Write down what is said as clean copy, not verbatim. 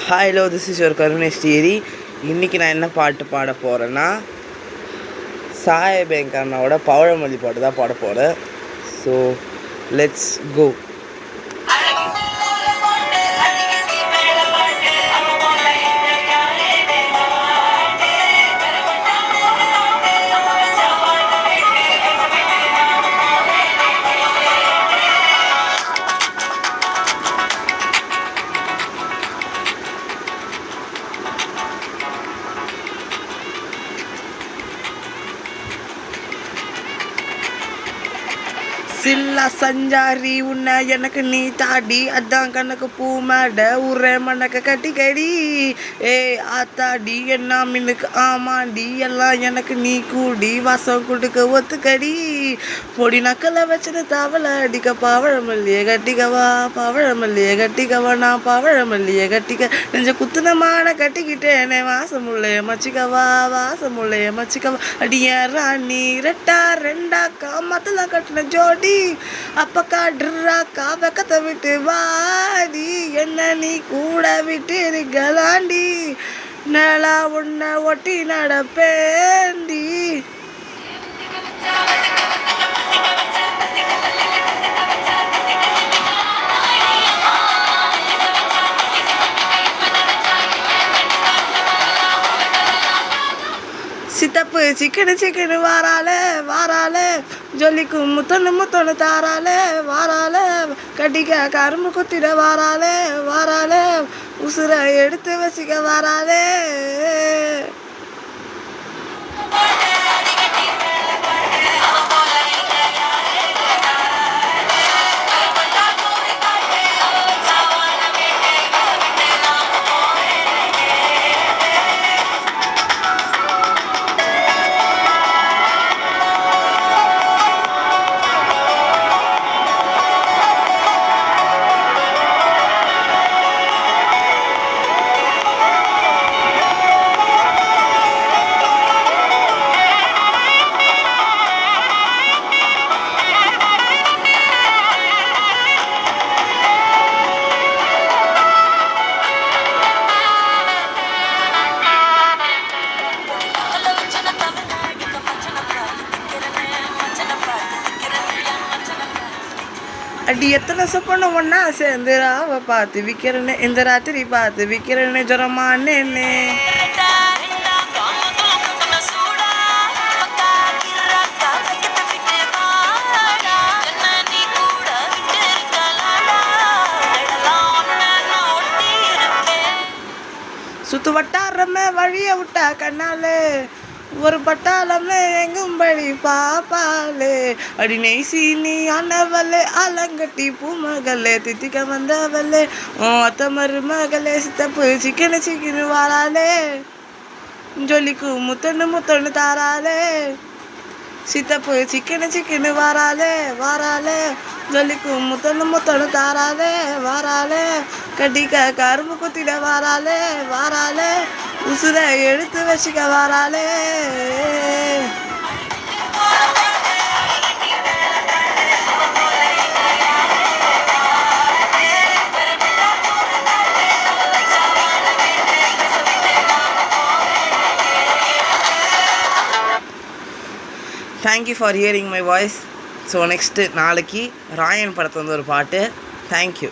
Hi hello, this is your Karunesh theory. இன்றைக்கி நான் என்ன பாட்டு பாட போகிறேன்னா, சாயபேங்க அண்ணாவோட பவழமல்லி பாட்டு தான் பாட போகிறேன். So let's go. சில்லா சஞ்சாரி உன்னை எனக்கு நீ தாடி, அதான் கணக்கு பூ மேட உரே மணக்க கட்டி கடி. ஆத்தாடி என்ன மின்னுக்கு ஆமாண்டி, எல்லாம் எனக்கு நீ கூடி வாசம் கொடுக்க ஒத்துக்கடி. பொடி நக்கலை வச்சுட்டு தவளை அடிக்க பவழமல்லியை கட்டிக்கவா, பவழமல்லியை கட்டிக்கவா, நான் பவழமல்லியை கட்டிக்க நெஞ்ச குத்துனமான கட்டிக்கிட்டேனே, வாசமுள்ளைய மச்சிக்கவா, வாசமுள்ளைய மச்சிக்கவா. அடிய ராணி ரெட்டா ரெண்டா காமத்தெல்லாம் கட்டின ஜோடி, அப்பக்கா ட்ராக்கா வெக்கத்தை விட்டு வாடி, என்ன நீ கூட விட்டு இருக்கலாண்டி, நிலா உன்னை ஒட்டி நடப்பேண்டி. சித்தப்பு சிக்கனு சிக்கனு வாராலே வாராலே, ஜொல்லிக்கும் முத்தொன்னு தாராலே வாராலே, கட்டிக்க கரும்பு குத்திட வாராலே வாராலே, உசுரை எடுத்து வச்சுக்க வாராலே. அடி எத்தனை சொப்பன ஒன்னா சேர்ந்து ராவை பார்த்து விற்கிறேன்னு, இந்த ராத்திரி பார்த்து விற்கிறேன்னு, ஜுரமானேன்னு. சுத்து வட்டாரமே வழிய விட்டா கண்ணாலே, ஒரு பட்டாளமே எங்கும்படி பாப்பாலே, அடி நெய்சி நீ ஆனவளே, ஆலங்கட்டி பூமகளே, தித்திக்க வந்தவளே, அத்த மருமகளே, சித்தப்பு சிக்கனு சிக்கனு வாராலே, ஜொலிக்கு முத்தொன்னு தாராலே, சித்தப்பு சிக்கனு சிக்கனு வாராலே வாராலே, ஜொலிக்கு முத்தொன்னு தாராலே வாராலே, கட்டிக்க கரும்பு குத்திட வாராலே வாராலே, உசுரை எடுத்து வச்சுக்க வாராலே. Thank you for hearing my voice. So next நாளைக்கு ராயன் படத்தில் வந்து ஒரு பாட்டு. தேங்க்யூ.